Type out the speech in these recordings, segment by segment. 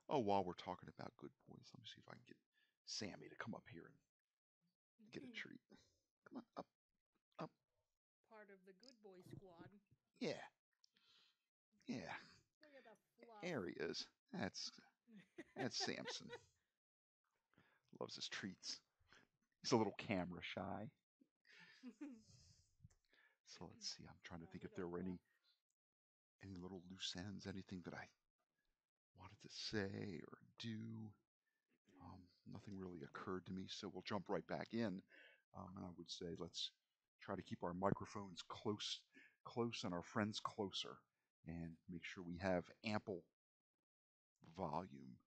Oh, while we're talking about good boys, let me see if I can get Sammy to come up here and get a treat. Come on, up, up. Part of the good boy squad. Yeah, yeah. Look at the fluff. There he is. That's Samson. Loves his treats. He's a little camera shy. So let's see. I'm trying to think if there were any little loose ends, anything that I wanted to say or do. Nothing really occurred to me, so we'll jump right back in. And I would say let's try to keep our microphones close, and our friends closer, and make sure we have ample volume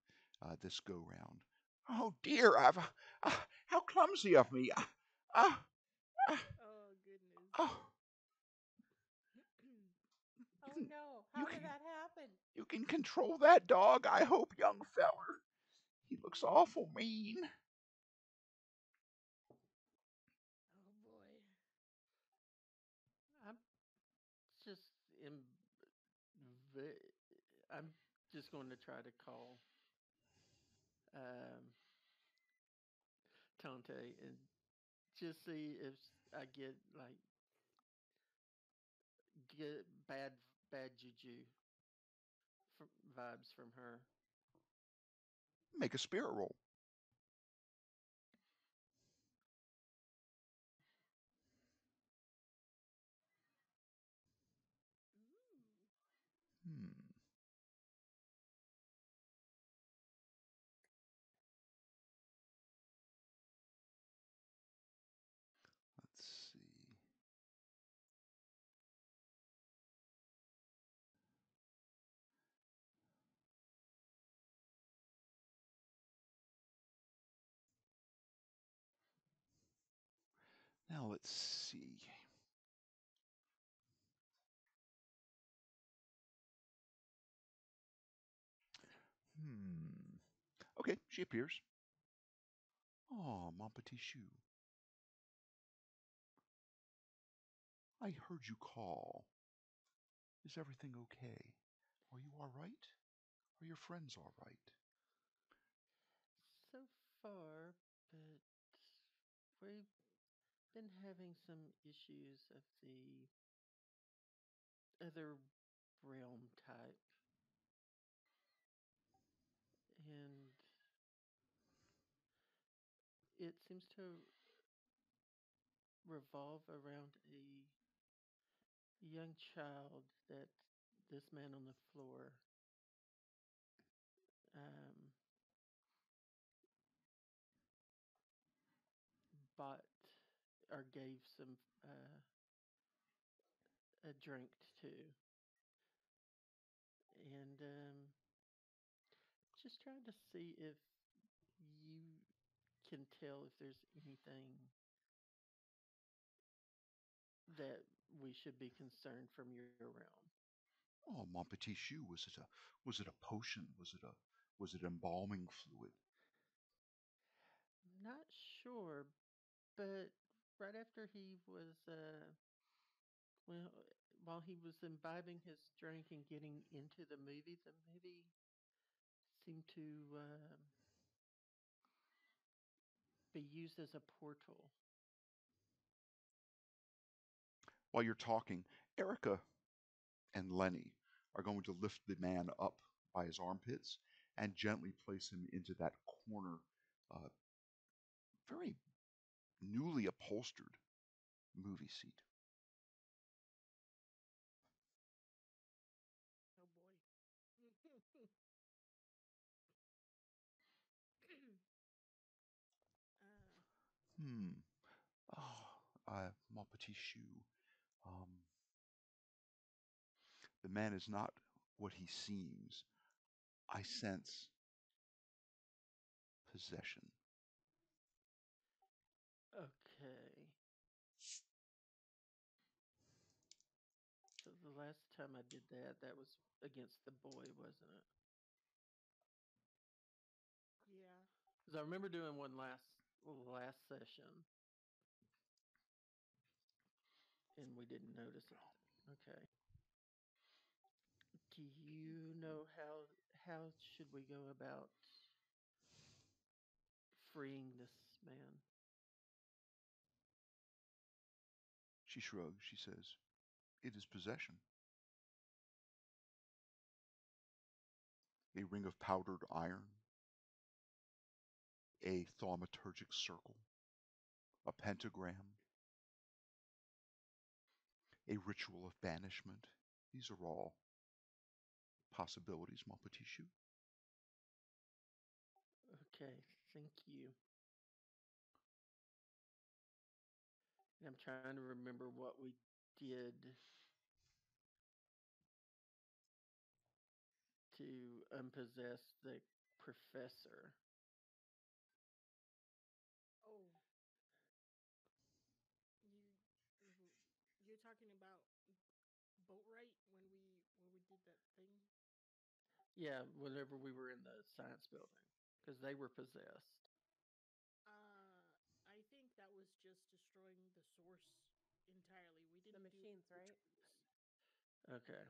this go round. Oh dear, how clumsy of me. Uh, uh, Oh goodness. oh, you Oh can no, you how can did that happen? you can control that dog. I hope, young feller. He looks awful mean. Oh boy. I'm just in. I'm just going to try to call um, Tante and just see if I get like get bad juju from, vibes from her. Make a spirit roll. Ooh. Hmm. Let's see. Now let's see. Hmm. Okay, she appears. Oh, mon petit chou. I heard you call. Is everything okay? Are you all right? Are your friends all right? So far, but we've been having some issues of the other realm type, and it seems to revolve around a young child that this man on the floor um, bought or gave some a drink to, and just trying to see if you can tell if there's anything that we should be concerned from your realm. Oh, mon petit chou. Was it a potion? Was it embalming fluid? Not sure, but right after he was well, while he was imbibing his drink and getting into the movie seemed to be used as a portal. While you're talking, Erica and Lenny are going to lift the man up by his armpits and gently place him into that corner, uh, very newly upholstered movie seat. Oh boy. Hmm. Oh, mon petit chou. Um, the man is not what he seems. I sense possession. Okay. So the last time I did that, that was against the boy, wasn't it? Yeah. Because I remember doing one last session, and we didn't notice it. Okay. Do you know how should we go about freeing this man? She shrugs. She says, "It is possession. A ring of powdered iron, a thaumaturgic circle, a pentagram, a ritual of banishment. These are all possibilities, mon petit chou." Okay, thank you. And I'm trying to remember what we did to unpossess the professor. Oh, you you're talking about boat right when we did that thing? Yeah, whenever we were in the science building, because they were possessed. Uh, I think that was just destroying the source entirely. We The didn't do machines, right? rituals. Okay.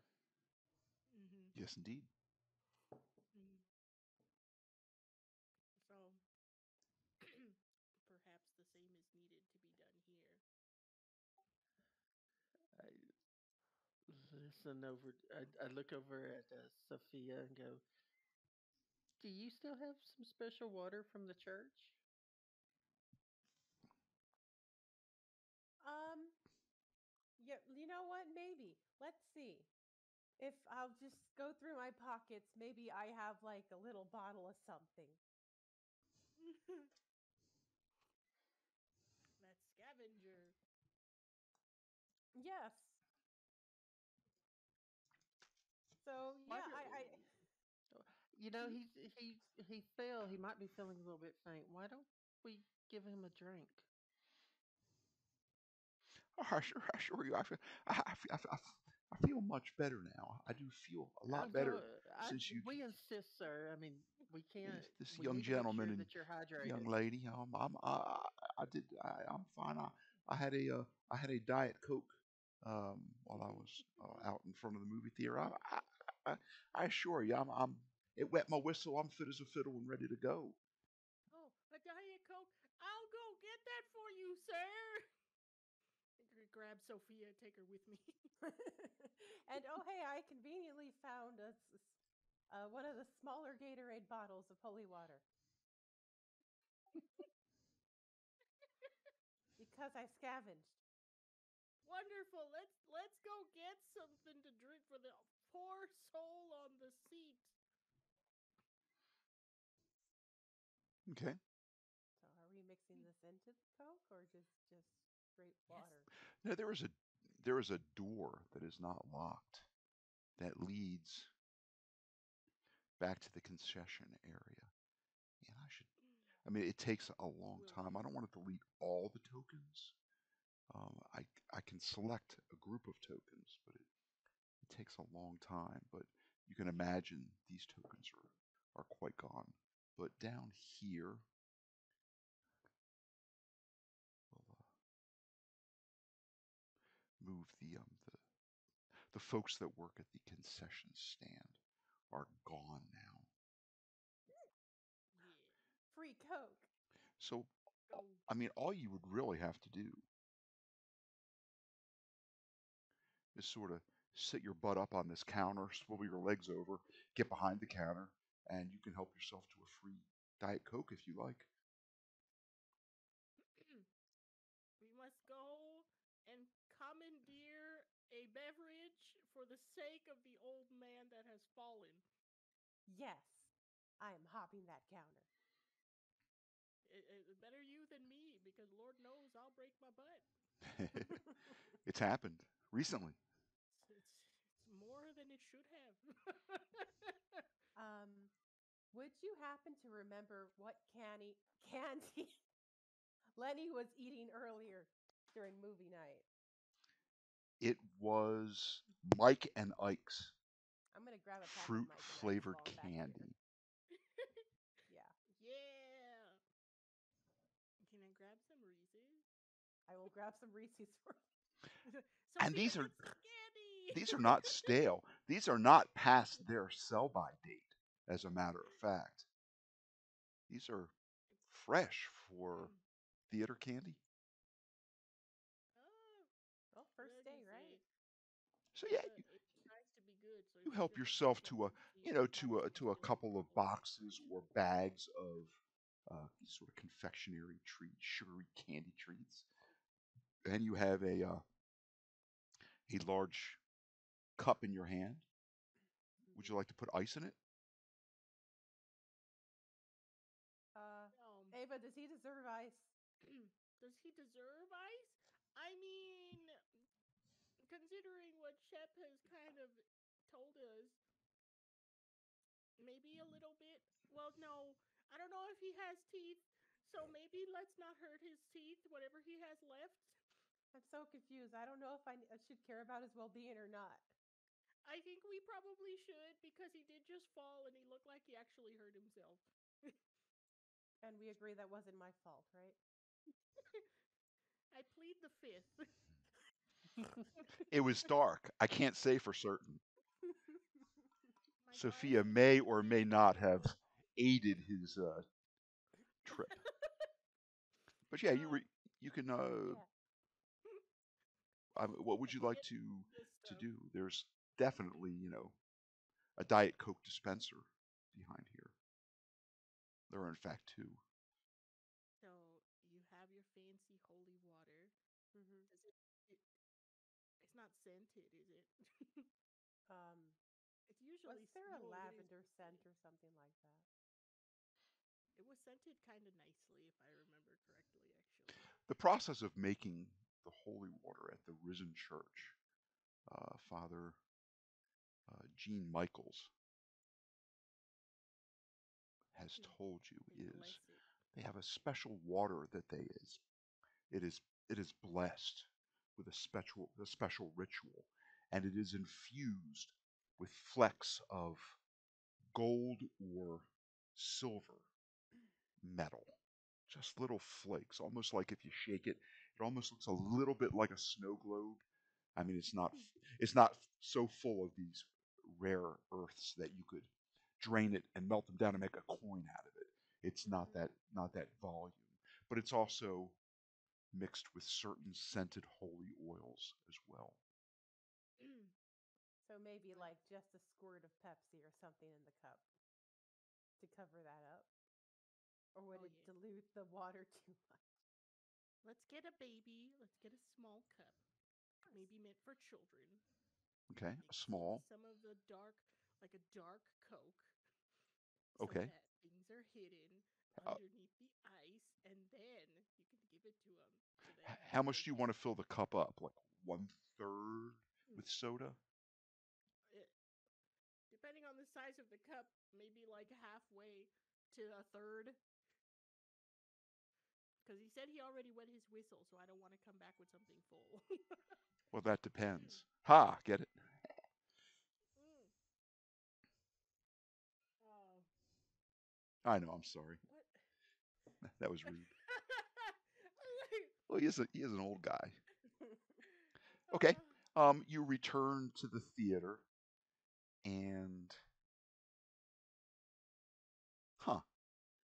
Mm-hmm. Yes, indeed. Mm-hmm. So perhaps the same is needed to be done here. I listen over. I look over at Sophia and go, "Do you still have some special water from the church?" Um, yeah, you know what? Maybe. Let's see. If I'll just go through my pockets, maybe I have like a little bottle of something. That scavenger. Yes. So Why yeah, do I you know hmm? he fell. He might be feeling a little bit faint. Why don't we give him a drink? Oh, I assure you, I feel much better now. I do feel a lot I'm so better since you, we insist, sir. I mean, we can't. this We young need to make sure gentleman and that you're hydrated. young lady. I'm fine. I had a diet coke while I was out in front of the movie theater. I, I assure you, it wet my whistle. I'm fit as a fiddle and ready to go. Oh, a Diet Coke. I'll go get that for you, sir. Grab Sophia and take her with me. And oh hey, I conveniently found one of the smaller Gatorade bottles of holy water because I scavenged. Wonderful. Let's go get something to drink for the poor soul on the seat. Okay. So are we mixing this into the Coke or just straight Yes. water? No, there is a door that is not locked that leads back to the concession area. And I mean, it takes a long We'll time. I don't want to delete all the tokens. I, I can select a group of tokens, but it takes a long time. But you can imagine these tokens are quite gone. But down here, we'll move the folks that work at the concession stand are gone now. yeah. Free Coke. So, Go. I mean, all you would really have to do is sort of sit your butt up on this counter, swivel your legs over, get behind the counter, and you can help yourself to a free Diet Coke if you like. We must go and commandeer a beverage for the sake of the old man that has fallen. Yes, I am hopping that counter. Better you than me, because Lord knows I'll break my butt. It's happened recently. It's more than it should have. Um, would you happen to remember what candy Lenny was eating earlier during movie night? It was Mike and Ike's I'm gonna grab a pack of fruit Mike and Ike's flavored while I'm back here. candy. Yeah, Yeah. Can I grab some Reese's? I will grab some Reese's for. And Sophia gets the candy. these are not stale. These are not past their sell by date. as a matter of fact. These are fresh for Mm. theater candy. Oh, Well, first let day, me right? see. So yeah, It tries to be good. So you if you help just yourself let to me see you if know it has some to a sort of couple of little. boxes or bags of sort of confectionery treats, sugary candy treats, and you have a large cup in your hand. Would you Mhm. like to put ice in it? Um, Ava, does he deserve ice? does he deserve ice? I mean, considering what Shep has kind of told us, maybe a little bit. Well, no, I don't know if he has teeth, so maybe let's not hurt his teeth, whatever he has left. I'm so confused. I don't know if I should care about his well-being or not. I think we probably should because he did just fall and he looked like he actually hurt himself. And we agree that wasn't my fault, right? I plead the fifth. It was dark. I can't say for certain. My Sophia glasses may are or may dim. not have aided his trip. But yeah, um, you can. Yeah. What would let's you like get this to stuff. do? There's definitely a Diet Coke dispenser behind here. There are in fact two. So you have your fancy holy water. Hmm. Does it it's not scented, is it? Um, It's was usually there a well, it is lavender scent usually. or something like that? It was scented kind of nicely, if I remember correctly, actually. The process of making the holy water at the Risen Church, Father Gene Michaels has told you May is bless it. they have a special water that they is it is it is blessed with a special ritual, and it is infused with flecks of gold or silver metal, just little flakes, almost like if you shake it, it almost looks a little bit like a snow globe. I mean, it's not so full of these rare earths that you could drain it and melt them down and make a coin out of it. It's Hmm. not that volume, but it's also mixed with certain scented holy oils as well. So maybe Like, like just a squirt of Pepsi or something in the cup to cover that up? Or would oh it yeah. dilute the water too much? Let's get a baby. Let's get a small cup, Of course. maybe meant for children. Okay, a Mix in small. some of the dark, like a dark Coke, so Okay, that things are hidden uh, underneath the ice, and then you can give it to them so that how they much do you want can. to fill the cup up? Like 1/3 Mm, with soda? it- Depending on the size of the cup, maybe like halfway to a third. Because he said he already wet his whistle, so I don't want to come back with something full. Well, that depends. Ha, get it? Mm. Oh, I know. I'm sorry. what? That was rude. Well, he is an old guy. Okay. uh, You return to the theater, and huh?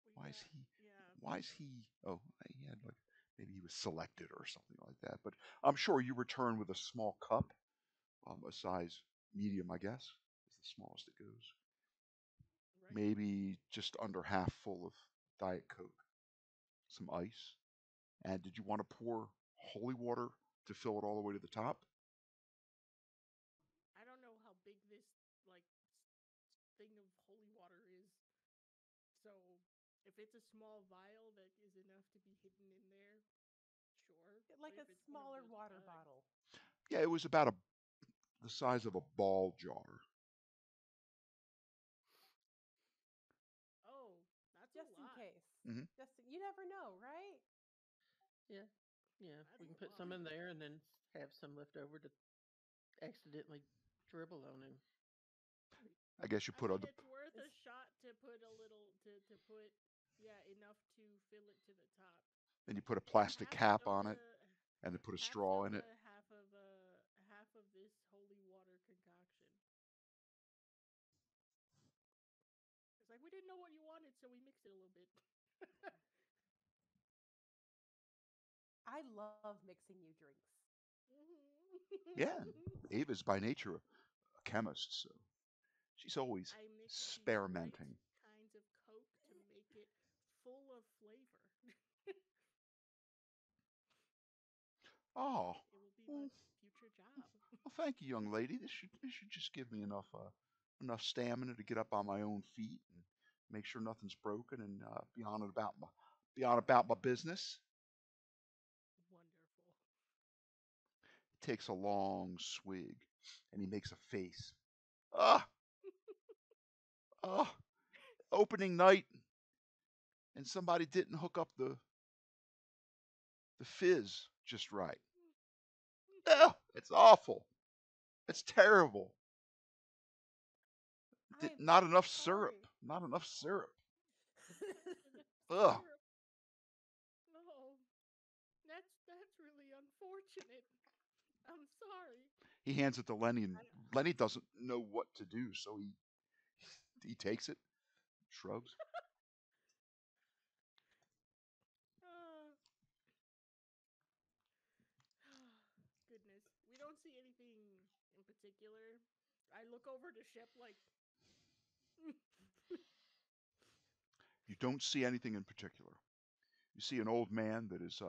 we Why is got, he? yeah. Why is he? Oh, he had like maybe he was selected or something like that. But I'm sure you return with a small cup, a size medium, I guess, is the smallest it goes. Right. Maybe just under half full of Diet Coke, some ice. And did you want to pour holy water to fill it all the way to the top? I don't know how big this like thing of holy water is. So if it's a small vial that is enough to be hidden in there, sure. But Like if a it's one of smaller those water jugs, bottle. Yeah, it was about the size of a ball jar. oh, that's a Just in lot. case. Hmm. You never know, right? Yeah, yeah. That's We a can put lot. some in there and then have some left over to accidentally dribble on him. I guess you I put mean, other, it's worth a It's shot to put a little to put yeah enough to fill it to the top. then you put a It's plastic cap on it, the and then put a half straw in it. soda, half of this holy water concoction. know what you wanted, so we mixed it a little bit. I love mixing new drinks. Yeah, Ava's by nature a chemist, so she's always I mix the right experimenting. kinds of Coke to make it full of flavor. Oh, It will be my well, future job. well, thank you, young lady. This should just give me enough stamina to get up on my own feet and make sure nothing's broken and be on about my business. Wonderful. He takes a long swig and he makes a face. Ah, ah, opening night and somebody didn't hook up the fizz just right. Ah, it's awful. It's terrible. I'm Not enough syrup. sorry. Not enough syrup. Enough Ugh. syrup. Oh, that's really unfortunate. I'm sorry. He hands it to Lenny, and I don't- Lenny doesn't know what to do, so he takes it, shrugs. Uh, goodness, we don't see anything in particular. I look over to Shep like, You don't see anything in particular. You see an old man that is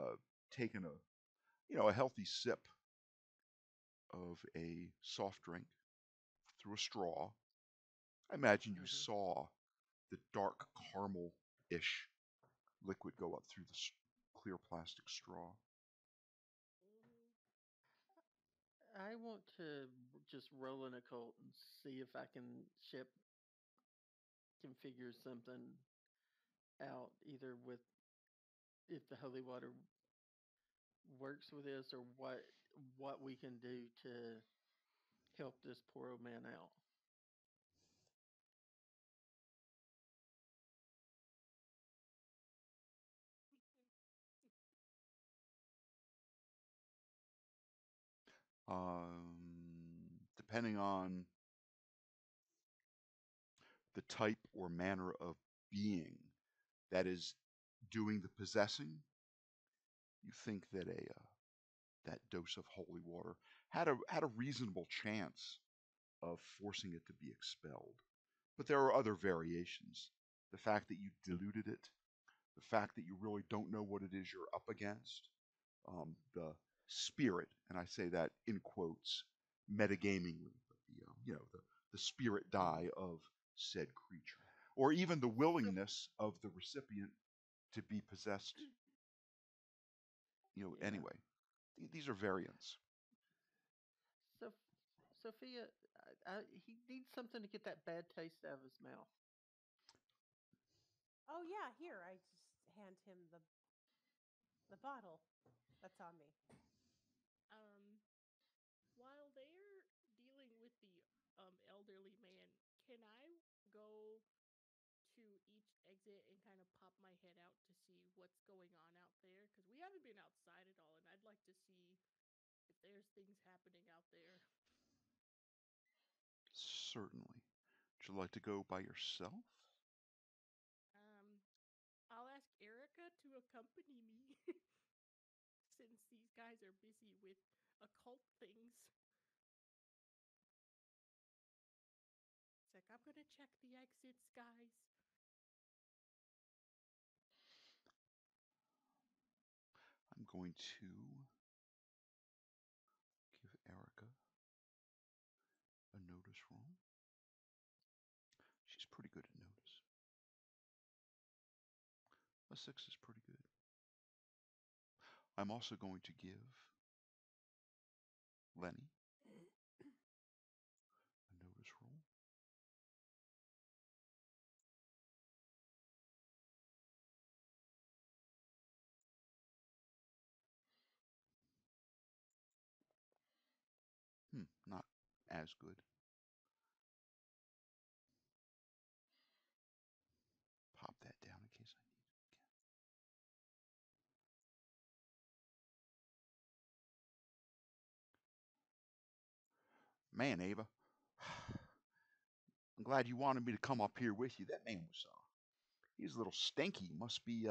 taking a healthy sip of a soft drink through a straw. I imagine you Mhm. saw the dark caramel-ish liquid go up through the clear plastic straw. I want to just roll an occult and see if I can figure something out, either with if the holy water works with this or what we can do to help this poor old man out. Depending on the type or manner of being that is doing the possessing, you think that that dose of holy water had a reasonable chance of forcing it to be expelled. But there are other variations. The fact that you diluted it, the fact that you really don't know what it is you're up against, the spirit, and I say that in quotes, metagamingly, but the spirit die of said creature, or even the So, willingness of the recipient to be possessed. yeah. Anyway, these are variants. So, Sophia, he needs something to get that bad taste out of his mouth. Oh yeah, here I just hand him the bottle that's on me. um, while they're dealing with the elderly man, can I go to each exit and kind of pop my head out to see what's going on out there? Because we haven't been outside at all, and I'd like to see if there's things happening out there. Certainly. Would you like to go by yourself? Um, I'll ask Erica to accompany me since these guys are busy with occult things. It's like, I'm gonna check the exits, guys. I'm going to give Erica a notice roll. She's pretty good at notice. A 6 is pretty good. I'm also going to give Lenny a notice roll. Not as good. Pop that down in case I need it again. Man, Ava, I'm glad you wanted me to come up here with you. That man was He's a little stinky. Must be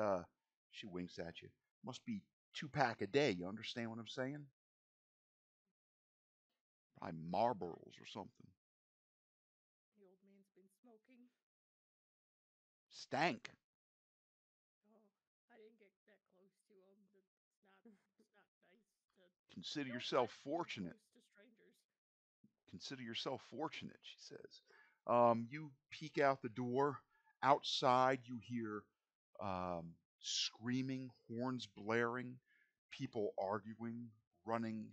she winks at you. Must be 2 pack a day. You understand what I'm saying? Probably Marlboros or something. The old man's been smoking. Stank. Oh, I didn't get that close to him. It's not nice to. Consider Don't yourself touch me fortunate. close to strangers. Consider yourself fortunate, she says. You peek out the door. Outside, you hear screaming, horns blaring, people arguing, running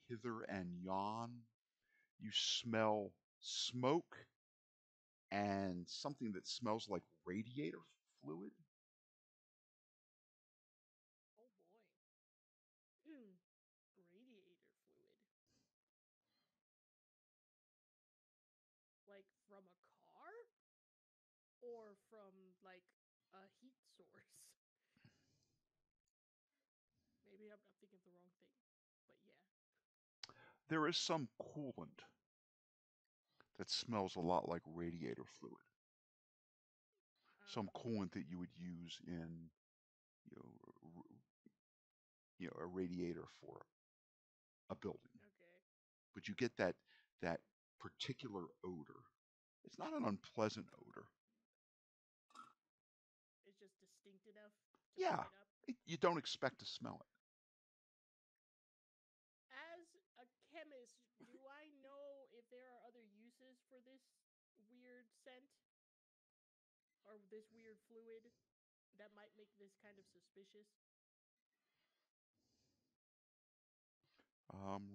hither and yon. You smell smoke and something that smells like radiator fluid. Oh boy. Radiator fluid. Like from a car? Or from like a heat source? Maybe I'm thinking of the wrong thing. But yeah. There is some coolant that smells a lot like radiator fluid. Some Um, coolant that you would use in you know, a radiator for a building. okay. But you get that particular odor. It's not an unpleasant odor. It's just distinct enough to Yeah, pick it up. you don't expect to smell it. As a chemist, do I know if there are other uses for this weird scent or this weird fluid that might make this kind of suspicious?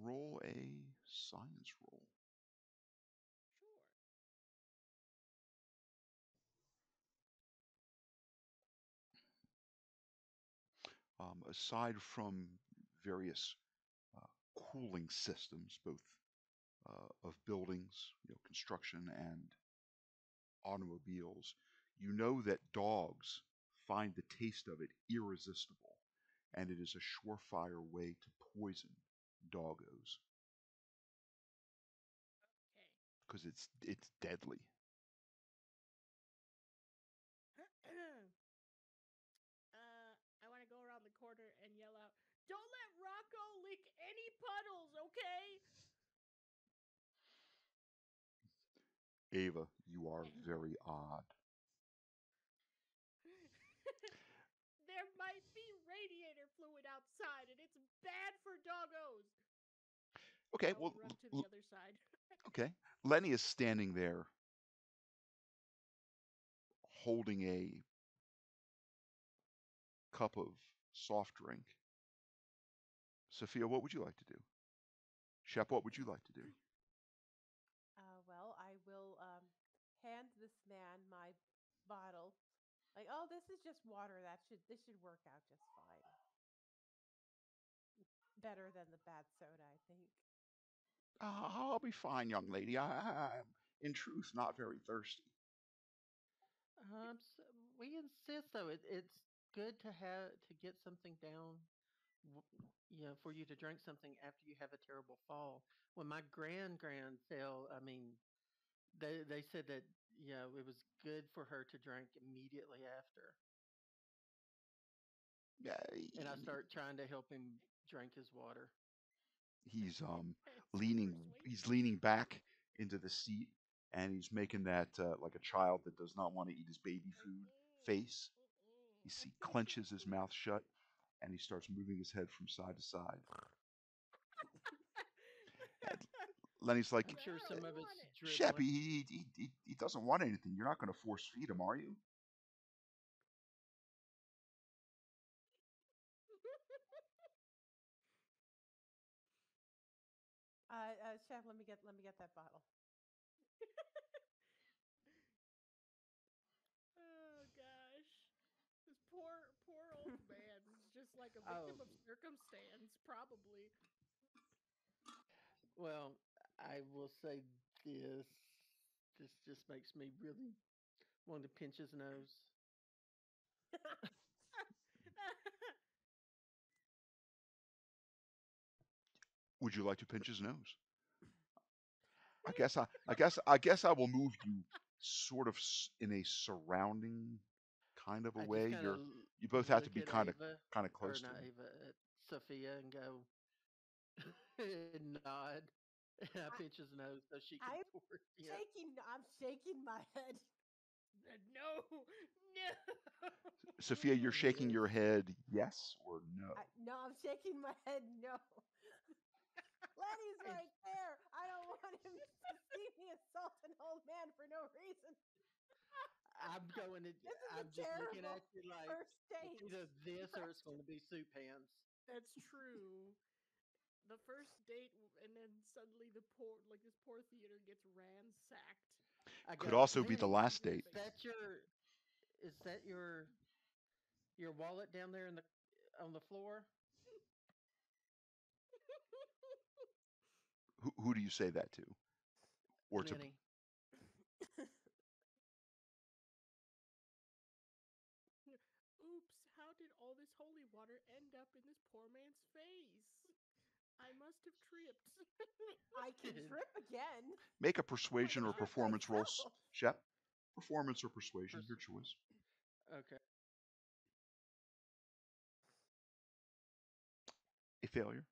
Roll a science roll. Sure. Aside from various cooling systems, both of buildings, construction and automobiles, you know that dogs find the taste of it irresistible, and it is a surefire way to poison doggos Okay. because it's deadly. I want to go around the corner and yell out, "Don't let Rocco lick any puddles, okay?" Ava, you are very odd. There might be radiator fluid outside, and it's bad for doggos. Okay, I will run to the other side. okay. Lenny is standing there holding a cup of soft drink. Sophia, what would you like to do? Shep, what would you like to do? Well, I will hand this man my bottle. Like, oh, this is just water. This should work out just fine. Better than the bad soda, I think. I'll be fine, young lady. I'm, in truth, not very thirsty. So we insist, though. It's good to get something down, for you to drink something after you have a terrible fall. When my grand fell, I mean, they said that it was good for her to drink immediately after. Yeah, And I start trying to help him drink his water. he's It's leaning persuasive. he's leaning back into the seat, and he's making that like a child that does not want to eat his baby food face. He clenches his mouth shut, and he starts moving his head from side to side. And Lenny's like, I'm I sure some don't of it's want it. Shep, dribbling. he doesn't want anything. You're not going to force feed him, are you? Chef, let me get that bottle. Oh gosh. This poor old man is just like a Oh, victim of circumstance, probably. well, I will say this. This just makes me really want to pinch his nose. Would you like to pinch his nose? I guess I will move you sort of in a surrounding kind of I just away. kind of You both have to look be at kind of Ava, or close to not him. Ava, at Sophia, and go and nod. And I I, pinch his nose so she can I'm pour it. I'm shaking my head. No, no. Sophia, you're shaking Yes. your head, yes or no. No, I'm shaking my head. No. Lenny's And right there. I don't want him to see me assault an old man for no reason. I'm going to. This is a I'm just looking terrible at you like first it's date either this or it's impression. going to be soup hands. That's true. The first date, and then suddenly this poor theater gets ransacked. I Could go, also be the Lenny, last is date. that your is that your wallet down there in the on the floor? Who do you say that to? Or to Lenny. Oops, how did all this holy water end up in this poor man's face? I must have tripped. I can trip again. make a Oh my persuasion or god. Trip performance roll, myself. Shep? Performance or persuasion, Pers- your choice. okay. A failure.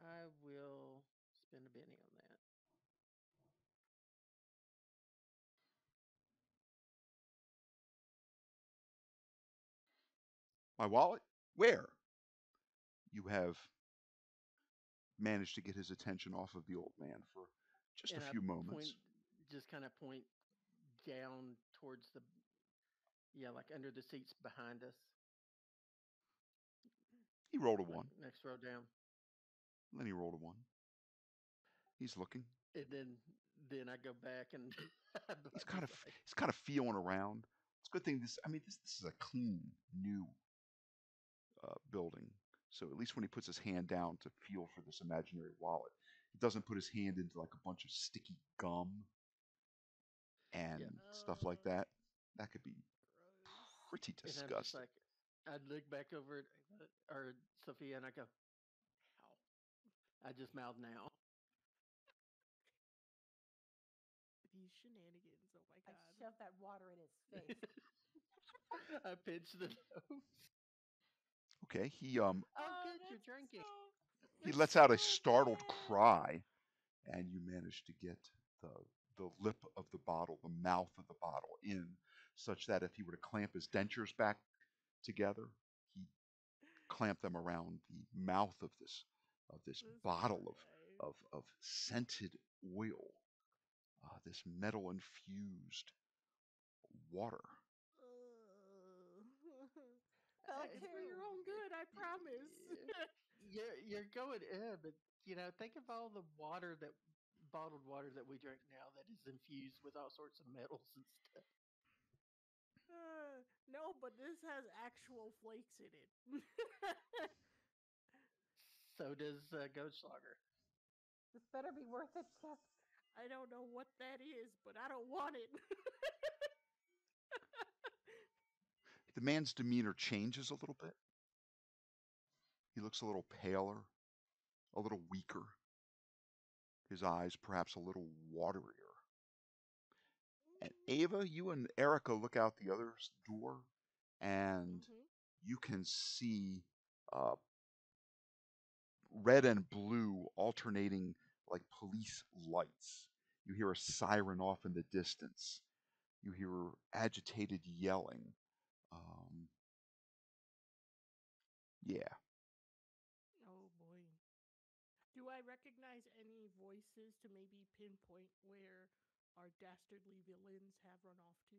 I will spend a penny on that. My wallet? Where? You have managed to get his attention off of the old man for just a And I few point, moments. just kind of point down towards the, yeah, like under the seats behind us, He rolled a like one. next row down. Then he rolled a one. He's looking. And then I go back and I'm He's kind of just like, he's kind of feeling around. It's a good thing this is a clean new building. So at least when he puts his hand down to feel for this imaginary wallet, he doesn't put his hand into like a bunch of sticky gum and yeah. stuff like that. That could be Gross. pretty And I'm just disgusting. like, I look back over at or Sophia and I go, how? I just mouthed now. These shenanigans, oh my I god. shoved that water in his face. I pinched the nose. Okay, Oh, Oh, good, you're that's drinking. he that's lets so out a startled bad. cry, and you manage to get the the lip of the bottle, the mouth of the bottle in, such that if he were to clamp his dentures back together, he clamped them around the mouth of this This poor bottle guy. of scented oil, this metal infused water. Like, Felt it's I- for your own good, I promise. you're going but think of all the water that bottled water that we drink now that is infused with all sorts of metals and stuff. No, but this has actual flakes in it. So does Goldschlager. This better be worth it, Chef. I don't know what that is, but I don't want it. The man's demeanor changes a little bit. He looks a little paler, a little weaker. His eyes perhaps a little waterier. And Ava, you and Erica look out the other door, and Mm-hmm. you can see uh, red and blue alternating like police lights. You hear a siren off in the distance. You hear agitated yelling. Um, yeah. Oh boy. Do I recognize any voices to maybe pinpoint where our dastardly villains have run off to?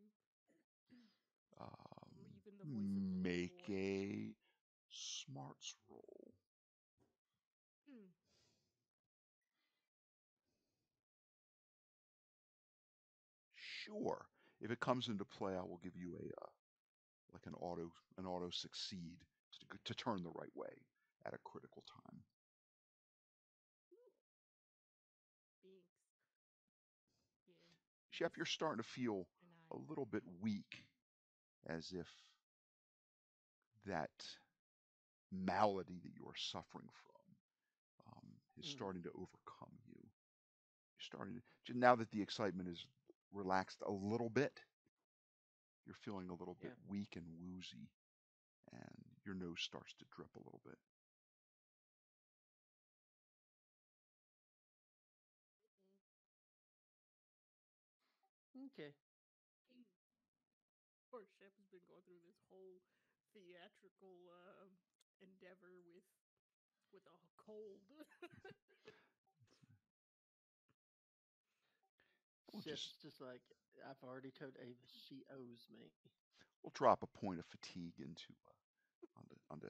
Even the voice of the little Make boy. a smarts roll. Hmm. Sure. If it comes into play, I will give you a like an auto succeed to turn the right way at a critical time. Binks. Yeah. Shep, you're starting to feel And a I. little bit weak, as if that malady that you are suffering from is Mm. starting to overcome you. You're starting to, now that the excitement is relaxed a little bit, You're feeling a little bit Yeah. weak and woozy, and your nose starts to drip a little bit. Okay. Poor Chef has been going through this whole theatrical endeavor with a cold. We'll just Chef's just like, I've already told Ava she owes me. we'll drop a point of fatigue into onto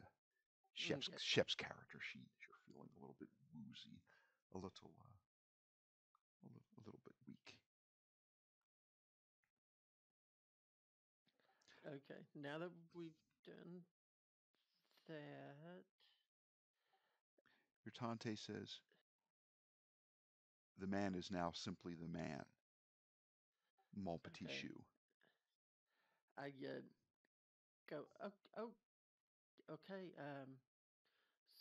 Okay. Shep's character sheet. You're feeling a little bit woozy, a little a little bit weak. Okay. Now that we've done that, Your Tante says, the man is now simply the man. Mon petit okay, chou. I go. Oh, oh, okay.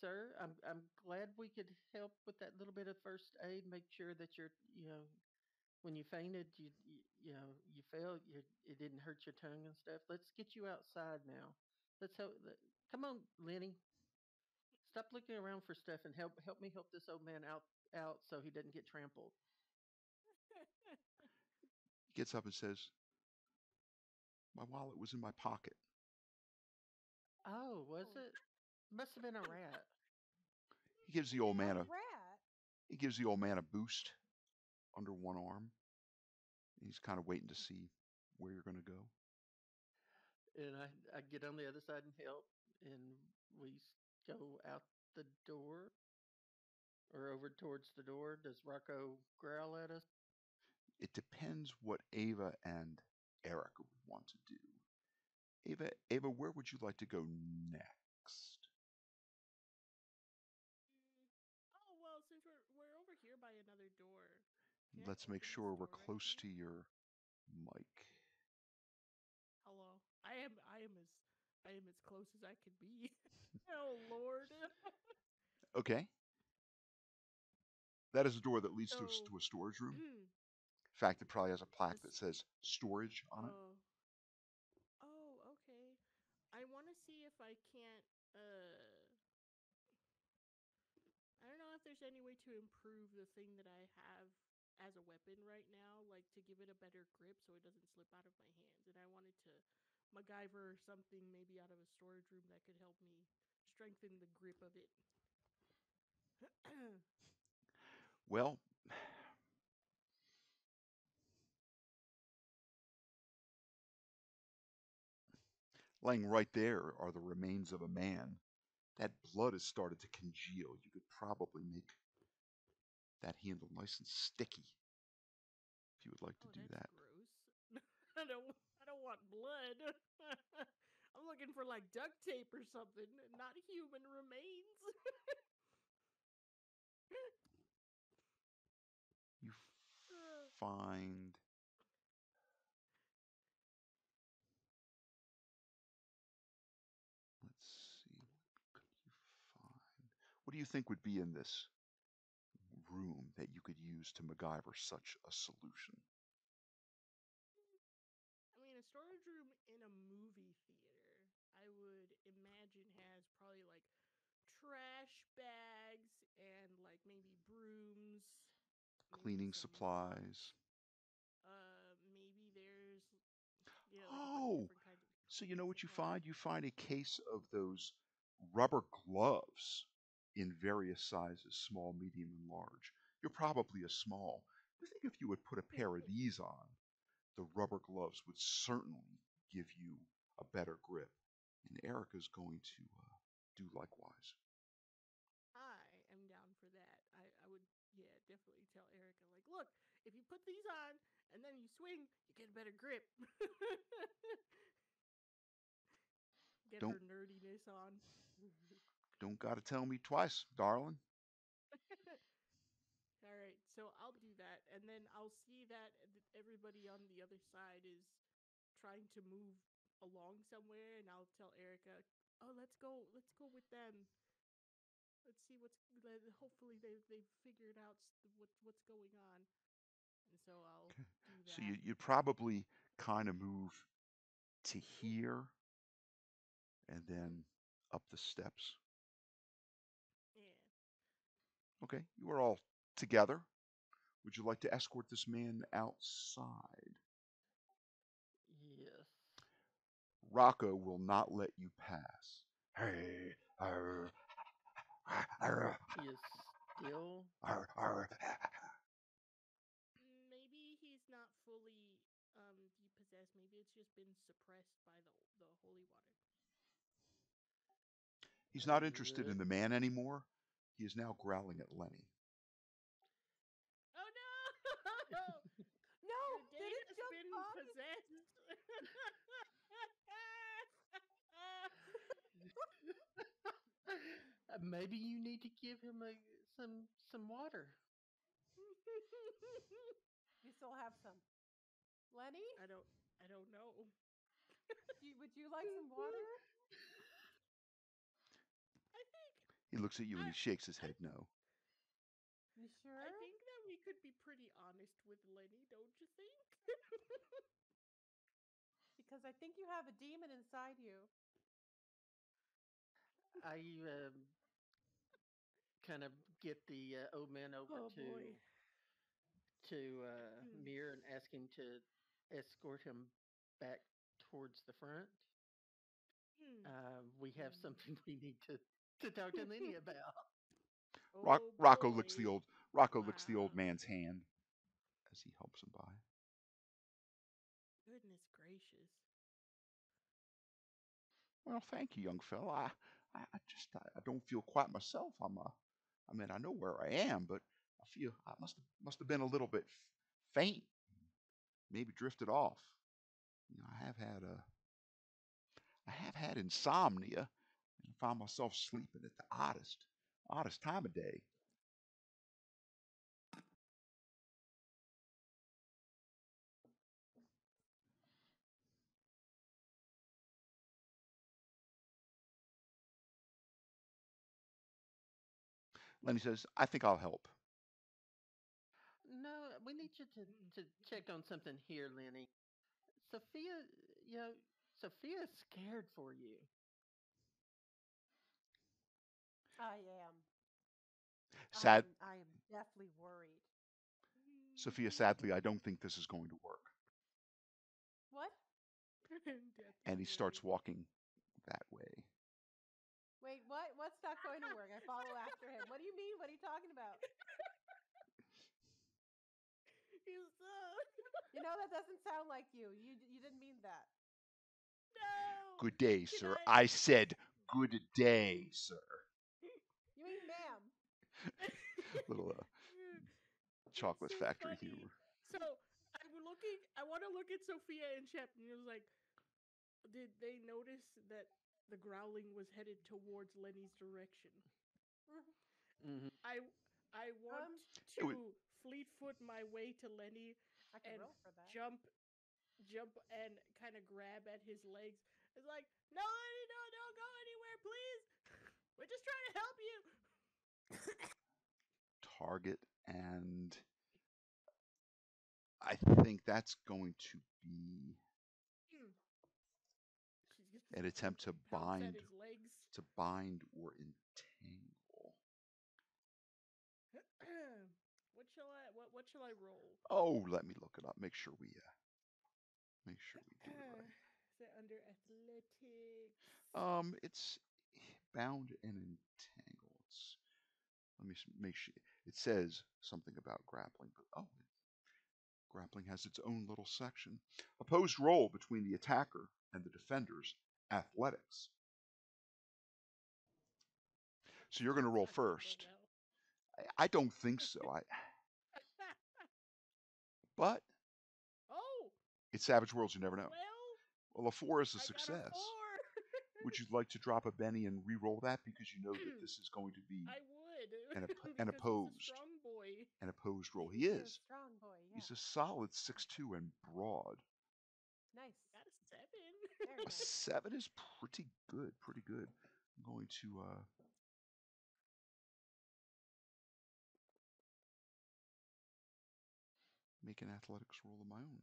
Sir, I'm glad we could help with that little bit of first aid. Make sure that you're, when you fainted, you fell. It didn't hurt your tongue and stuff. Let's get you outside now. Let's help. Come on, Lenny. Stop looking around for stuff and help me help this old man out so he doesn't get trampled. He gets up and says, my wallet was in my pocket. Oh, was Oh, it? Must have been a rat. He gives the old A man rat? a boost under one arm. He's kind of waiting to see where you're going to go. And I get on the other side and help, and we go out the door or over towards the door. Does Rocco growl at us? It depends what Ava and Erica would want to do. Ava, where would you like to go next? oh well, since we're over here by another door, can I Let's make open this sure we're door right close to here? your mic. Hello. I am as close as I could be. Oh Lord. Okay. That is a door that leads So, to a storage room. In fact, it probably has a plaque that this. says storage on it. Oh, okay. I want to see if I can't. I don't know if there's any way to improve the thing that I have as a weapon right now, like to give it a better grip so it doesn't slip out of my hands. And I wanted to MacGyver something maybe out of a storage room that could help me strengthen the grip of it. Well, laying right there are the remains of a man. That blood has started to congeal. You could probably make that handle nice and sticky if you would like to Oh, do that's that. gross. I don't want blood. I'm looking for like duct tape or something, not human remains. You find. Let's see. What could you find? What do you think would be in this room that you could use to MacGyver such a solution? I mean, a storage room in a movie theater, I would imagine has probably like trash bags and like maybe brooms, maybe Cleaning some mops. supplies. Maybe there's like a bunch of Oh, different kinds of so you know cleaning what you find? supplies. You find a case of those rubber gloves in various sizes, small, medium, and large. You're probably a small. I think if you would put a pair of these on, the rubber gloves would certainly give you a better grip. And Erica's going to do likewise. I am down for that. I would, yeah, definitely tell Erica, like, look, if you put these on and then you swing, you get a better grip. Get Don't her nerdiness on. don't gotta tell me twice, darling. All right, so I'll do that, and then I'll see that everybody on the other side is trying to move along somewhere, and I'll tell Erica, "Oh, let's go with them. Let's see what's. Hopefully, they've figured out what's going on." And so I'll do So that. you probably kind of move to here and then up the steps. Yeah. Okay, you are all together. Would you like to escort this man outside? Yes. Rocco will not let you pass. Hey, arr, arr, He is still. arr, arr. Maybe he's not fully depossessed. Maybe it's just been suppressed by the holy water. He's not interested in the man anymore. He is now growling at Lenny. Oh no! No, Your did date it has jump been on? possessed. Maybe you need to give him some water. You still have some. Lenny, I don't know. would you like some water? I think He looks at you and he shakes his I, head no. You sure? I think that we could be pretty honest with Lenny, don't you think? Because I think you have a demon inside you. I kind of get the old man over Oh boy. to Mir and ask him to escort him back towards the front. We have something we need to talk to Lenny about. Oh Rocco boy. licks the old Wow. man's hand as he helps him by. Goodness gracious. Well, thank you, young fella. I don't feel quite myself. I mean, I know where I am, but I feel I must have been a little bit faint, maybe drifted off. You know, I have had insomnia, and I find myself sleeping at the oddest time of day. Lenny says, "I think I'll help." No, we need you to check on something here, Lenny. Sophia, you know, Sophia's scared for you. I am. Sad, I am definitely worried. Sophia. Sadly, I don't think this is going to work. What? And he starts walking that way. Wait, what? What's not going to work? I follow after him. What do you mean? What are you talking about? You know that doesn't sound like you. You didn't mean that. No. Good day, Can sir. I said good day, sir. You mean ma'am? Little It's chocolate so factory funny. humor. So I want to look at Sophia and Shep, and it was like, did they notice that the growling was headed towards Lenny's direction? Mm-hmm. I want It was, to fleet foot my way to Lenny I can and roll for that. jump and kind of grab at his legs. It's like, no, Lenny, no, don't go anywhere, please. We're just trying to help you. target, and I think that's going to be She's an just attempt to pounce at bind, his legs. or entangle. What shall I roll? Oh, let me look it up. Make sure we do it Is it under athletics? right. It's bound and entangle. Let me make sure. It says something about grappling, but grappling has its own little section. Opposed roll between the attacker and the defender's athletics. So you're going to roll first. I don't think so. But Oh, it's Savage Worlds. You never know. well, Well, a 4 is a I got a success. 4. Would you like to drop a Benny and re-roll that because you know that this is going to be I would. an Because opposed he's a strong boy. roll? He He's is. a strong boy. Yeah. He's a solid 6'2" and broad. Nice. Got a 7. Very A nice. 7 is pretty good. Pretty good. I'm going to make an athletics roll of my own.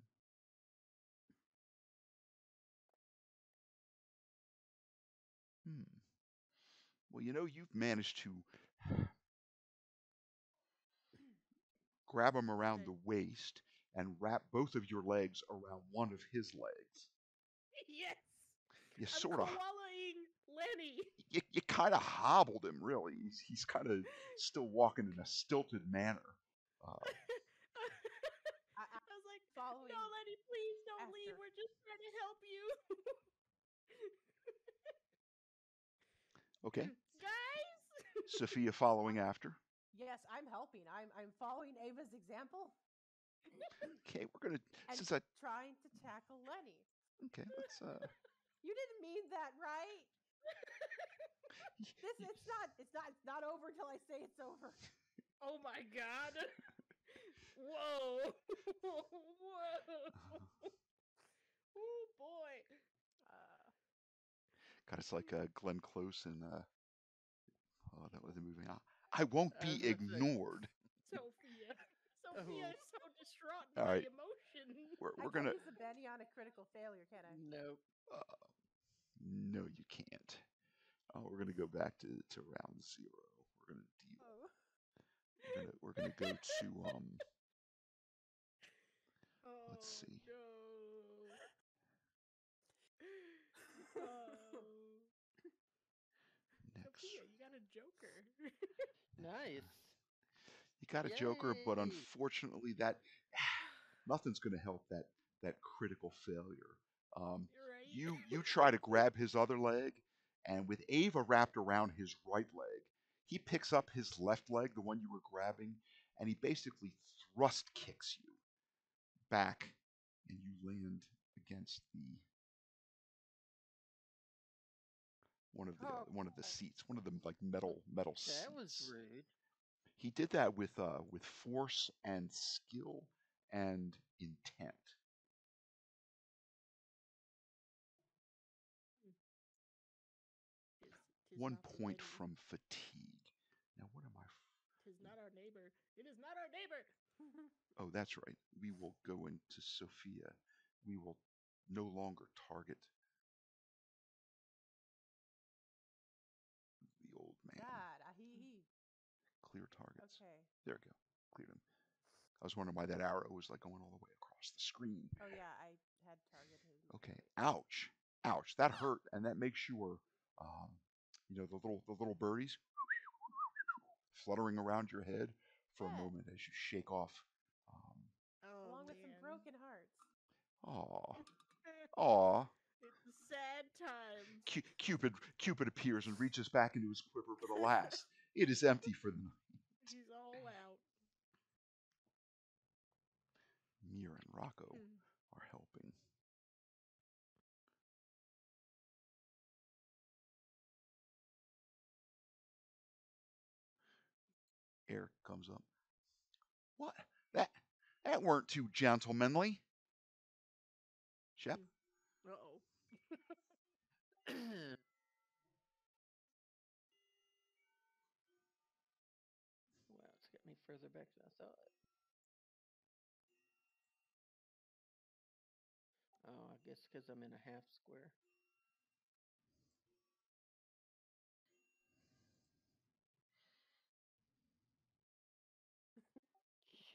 Well, you've managed to grab him around Okay. the waist and wrap both of your legs around one of his legs. Yes. You I'm sort of, koalaing Lenny. you kind of hobbled him. Really, he's kind of still walking in a stilted manner. Uh, I was like, following no, Lenny, please don't leave. after. We're just trying to help you. okay, Guys? Sophia following after. Yes, I'm helping. I'm following Ava's example Okay, we're gonna and since I trying to tackle Lenny. okay let's You didn't mean that, right? It's not over until I say it's over. Oh my god. Whoa. Whoa. Oh boy. Uh, God, it's like Glenn Close and oh, that was the movie. I won't I was be gonna say, ignored. Sophia. Sophia oh, is so distraught All by right, emotion. I we're can't gonna. use a Benny on a critical failure, can I? nope. Uh, no, you can't. We're gonna go back to round zero. We're gonna deal. Oh. We're gonna go to Oh let's see. no. Oh. Next, Sophia, you got a joker. Nice. you got a joker, but Yay. unfortunately, that nothing's gonna help that critical failure. Um, Right? you try to grab his other leg, and with Ava wrapped around his right leg, he picks up his left leg, the one you were grabbing, and he basically thrust kicks you back, and you land against the Oh, one of the seats, one of the like metal That was seats. rude. He did that with force and skill and intent. Tis 1 point not the from fatigue. Now what am I? Tis not our neighbor. It is not our neighbor. Oh, that's right. We will go into Sophia. We will no longer target the old man. God, he. Clear targets. Okay. There we go. Cleared him. I was wondering why that arrow was like going all the way across the screen. Oh yeah, I had target him. Okay. Ouch. Ouch. That hurt, and that makes sure, um, the little birdies fluttering around your head for a Yeah, moment as you shake off. Oh along with some man. broken hearts. Aw, aw. It's a sad times. Cupid appears and reaches back into his quiver, but alas, it is empty for the night. He's all out. Mir and Rocco Hmm. are helping. Eric comes up. What? That that weren't too gentlemanly. Shep? Uh-oh. Wow, it's got me further back than I thought. Oh, I guess because I'm in a half square.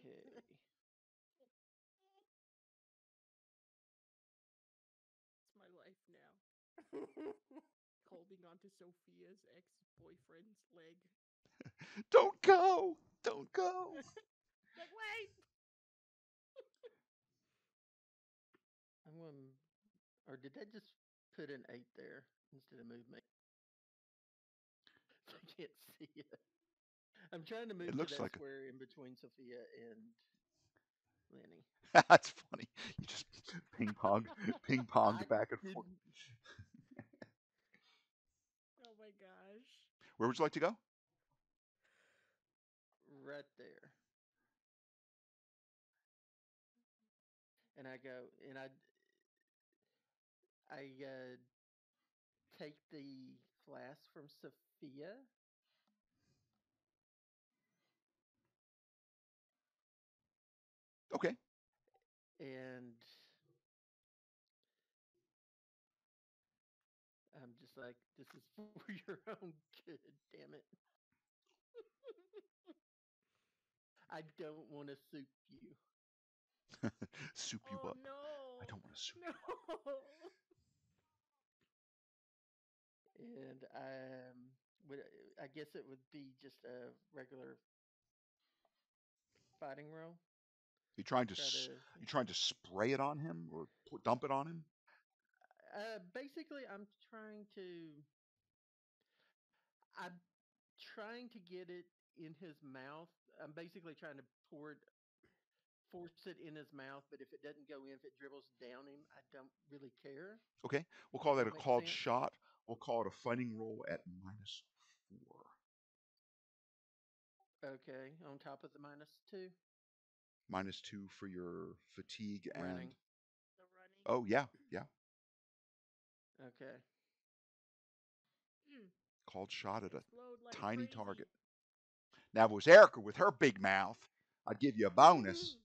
Okay. It's my life now. Holding onto Sophia's ex-boyfriend's leg. Don't go! Don't go! Like, wait! I'm going. Or did that just put an 8 there instead of move me? I can't see it. I'm trying to It move to looks that like square in between Sophia and Lenny. that's funny. You just ping I ponged back and forth. didn't. Oh my gosh. Where would you like to go? Right there. And I go, and I take the flask from Sophia. Okay. And I'm just like, This is for your own good, damn it. I don't want to soup you. Soup you Oh up. I no. don't want to soup. No. And would I guess it would be just a regular fighting roll. You trying to Try to. you trying to spray it on him or dump it on him? Basically, I'm trying to get it in his mouth. I'm basically trying to force it in his mouth. But if it doesn't go in, if it dribbles down him, I don't really care. Okay, we'll Does call that that a make called sense? shot. We'll call it a fighting roll at -4. Okay, on top of the -2 -2 for your fatigue and running. The running. oh yeah, yeah. Okay. Mm. Called shot at a Explode like tiny crazy. target. Now, if it was Erica with her big mouth, I'd give you a bonus.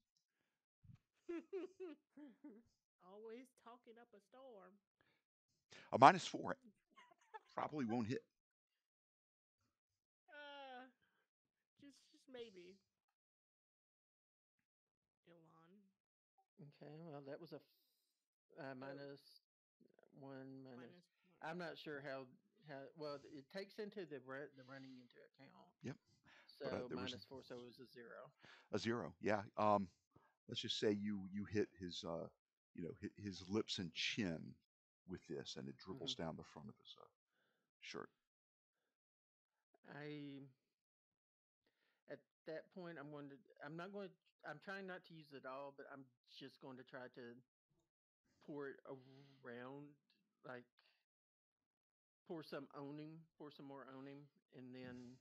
Always talking up a storm. A -4 probably won't hit. Uh, just maybe. Elon. Okay. Well, that was a -1 minus. Minus I'm one. not sure how well it takes into the running into account. Yep, but So there was -4, so it was a 0. a 0. Yeah. Let's just say you hit his his lips and chin with this, and it dribbles Hmm. down the front of his shirt. I At that point I'm not going. I'm trying not to use it all, but I'm just going to try to pour it around, like pour some more on him, and then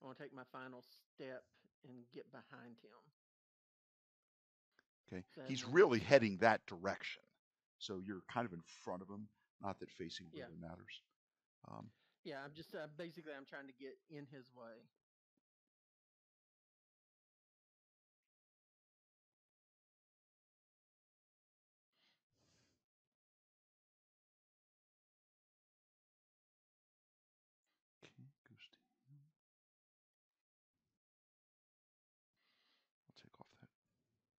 I want to take my final step and get behind him. Okay, So that he's makes really heading that direction, so you're kind of in front of him. Not that facing yeah. really matters. Um, Yeah, I'm just basically I'm trying to get in his way. okay, goes to him. I'll take off that.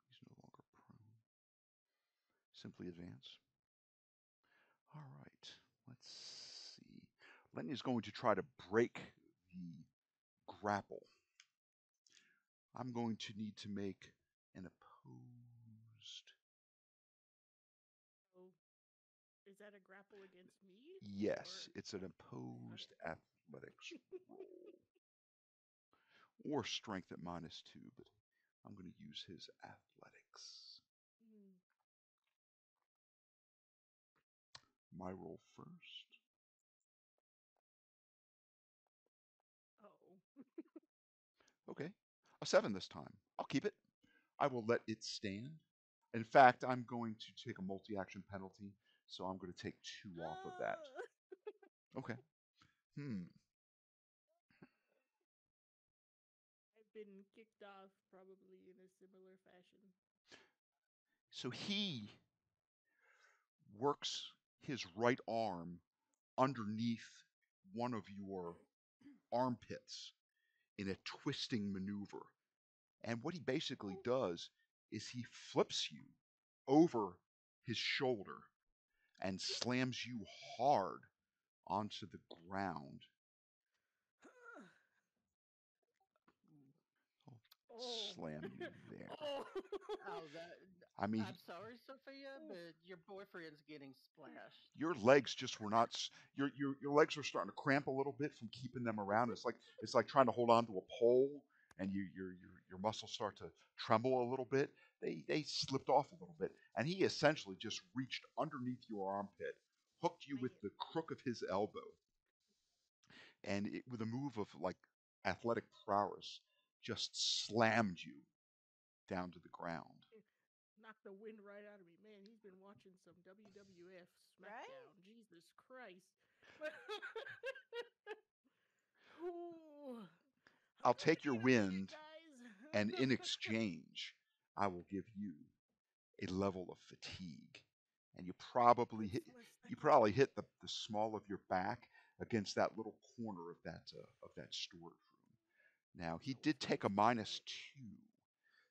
He's no longer prone. Simply advance. All right, let's see. Lenny is going to try to break the grapple. I'm going to need to make an opposed. So, is that a grapple against me? Yes, it's an opposed Okay. athletics roll. Or strength at -2, but I'm going to use his athletics. Mm. My roll first. Oh. Okay, a 7 this time. I'll keep it. I will let it stand. In fact, I'm going to take a multi-action penalty, so I'm going to take 2 off of that. Okay. I've been kicked off probably in a similar fashion. So he works his right arm underneath one of your armpits in a twisting maneuver. And what he basically does is he flips you over his shoulder and slams you hard onto the ground. Oh. Slam you there. Oh. Oh, that. I mean, I'm sorry, Sophia, but your boyfriend's getting splashed. your legs just were not. Your legs were starting to cramp a little bit from keeping them around. It's like trying to hold on to a pole, and your muscles start to tremble a little bit. They slipped off a little bit, and he essentially just reached underneath your armpit, hooked you with Man. the crook of his elbow, and with a move of like athletic prowess, just slammed you down to the ground. Knocked the wind right out of me. Man, he's been watching some WWF Right? SmackDown. Jesus Christ. Ooh. I'll How much take are your we gonna get, wind, and in guys? exchange, I will give you a level of fatigue. And you probably hit What's you that? probably hit the small of your back, against that little corner of that storage room. Now he That was did my take a favorite. -2,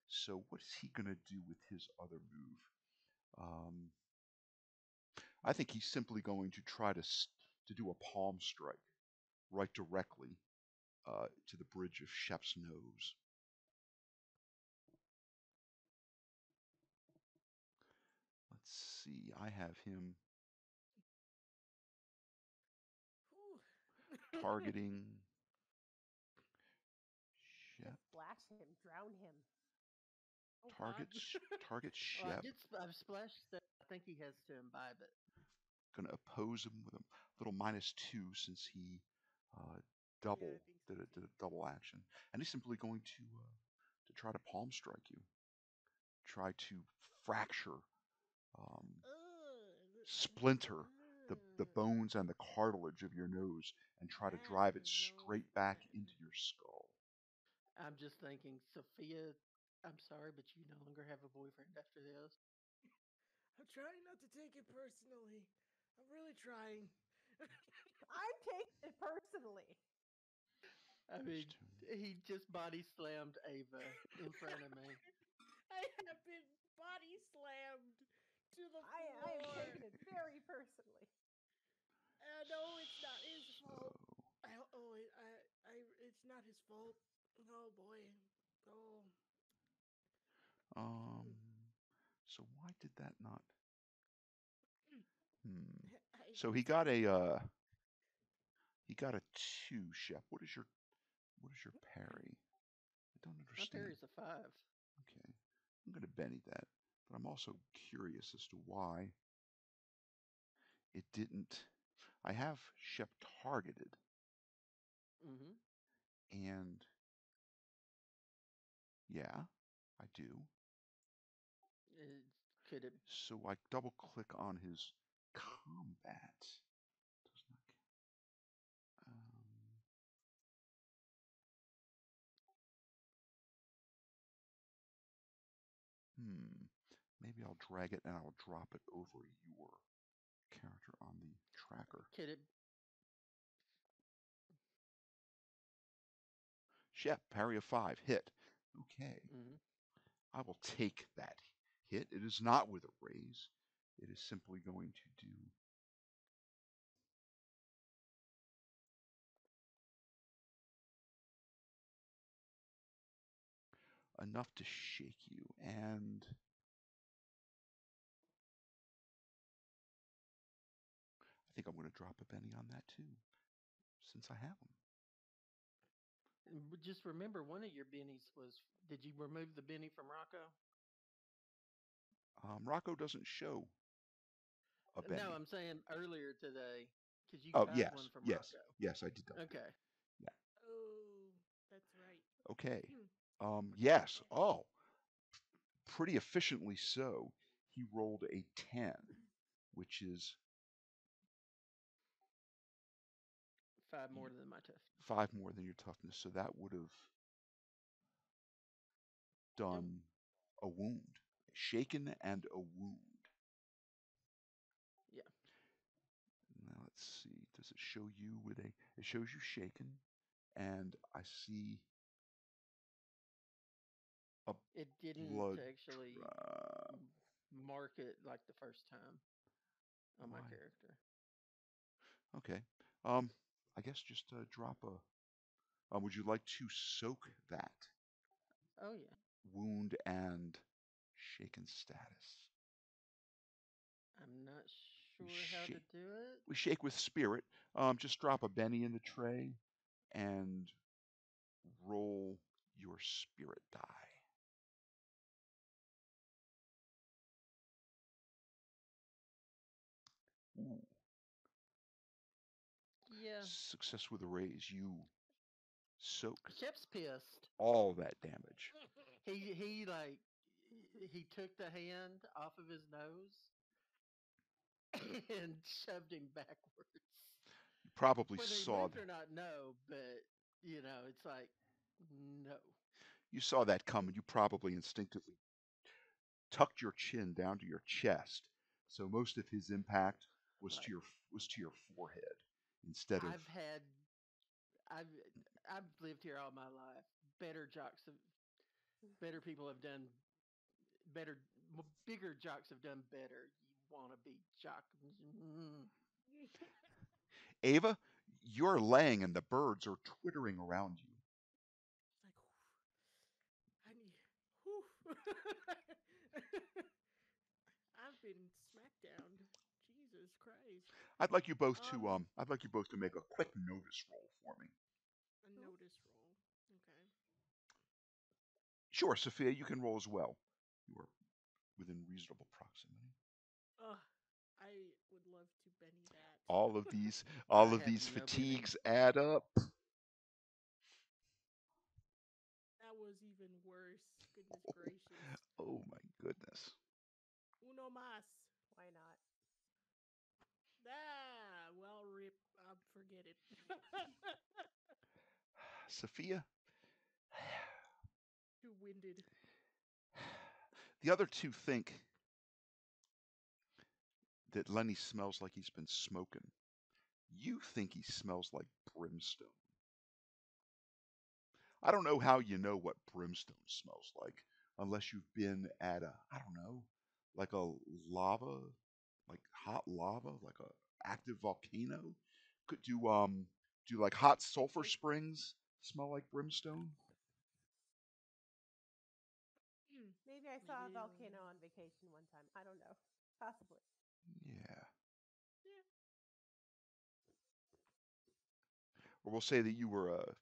so what is he gonna do with his other move? Um, I think he's simply going to try to do a palm strike right directly to the bridge of Shep's nose. Let's see. I have him Whew. targeting Just Shep. splash him, drown him. Oh God. Target Well, Shep. I've splashed that. I think he has to imbibe it. Going to oppose him with a little -2 since he uh, Yeah, I double think so did too. a double action, and he's simply going to try to palm strike you, try to fracture, um, splinter the bones and the cartilage of your nose, and try to drive it No, straight back into your skull. I'm just thinking, Sophia, I'm sorry, but you no longer have a boyfriend after this. I'm trying not to take it personally. I'm really trying. I'm taking it personally. I mean, he just body slammed Ava in front of me. I have been body slammed to the I am floor. taking it very personally. No, it's not his So, fault. It's not his fault. Oh boy. Oh. um, so why did that not? Hmm. I So hate something. he got a 2, Shep. What is your parry? I don't My understand. parry's a 5. Okay, I'm going to Benny that, but I'm also curious as to why it didn't. I have Shep targeted, Mm-hmm. and yeah, I do. Could it? So I double click on his combat. Does not. Um, hmm. Maybe I'll drag it and I'll drop it over your character on the tracker. Could it? Shep, parry of 5, hit. Okay, Mm-hmm. I will take that hit. It is not with a raise. It is simply going to do enough to shake you. And I think I'm going to drop a Benny on that too, since I have them. Just remember, one of your bennies was. Did you remove the benny from Rocco? Rocco doesn't show a No, Benny. I'm saying earlier today, because you Oh, got yes, one from yes, Rocco. yes, I deducted. Okay. Yeah. Oh, that's right. Okay. Hmm. Yes. Yeah. Oh, pretty efficiently so. He rolled a 10, which is 5 more than my tough. 5 more than your toughness. So that would have Nope. done a wound, shaken and a wound. Yeah. Now let's see. Does it show you with a? It shows you shaken, and I see a It didn't blood. actually mark it like the first time on my Why? character. Okay. I guess just drop a. Would you like to soak that Oh yeah. wound and shaken status? I'm not We sure how to shake. do it. We shake with spirit. Just drop a Benny in the tray and roll your spirit die. Ooh. Yeah. Success with a raise. You soak Shep's pissed. all that damage. He like he took the hand off of his nose and shoved him backwards. You probably Whether he saw moved or not, no, but it's like no. that coming. You probably instinctively tucked your chin down to your chest. So most of his impact Like was to your forehead instead of I've I've lived here all my life. Better people have done better, bigger jocks have done better. You want to be jock? Ava, you're laying and the birds are twittering around you. Like, I need. Whew. I've been smackdowned. Jesus Christ. I'd like you both to Um, make a quick notice roll for me. a notice roll. Okay. Sure, Sophia, you can roll as well. You are within reasonable proximity. Ugh, I would love to Benny that. All of these I have no fatigues add up. That was even worse. Goodness gracious. Oh my goodness. Uno más. Why not? Ah, well, rip. Forget it. Sophia, Too winded. the other two think that Lenny smells like he's been smoking. You think he smells like brimstone. I don't know how you know what brimstone smells like unless you've been at I don't know, like a lava, like hot lava, like a active volcano. Could do like hot sulfur Like, springs smell like brimstone? Maybe I saw a maybe, volcano on vacation one time. I don't know. Possibly. Yeah. yeah. Or we'll say that you were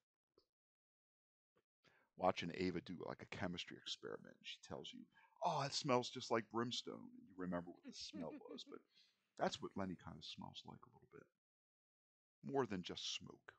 watching Ava do like a chemistry experiment. She tells you, "Oh, it smells just like brimstone," and you remember what the smell was. But that's what Lenny kind of smells like a little bit, more than just smoke.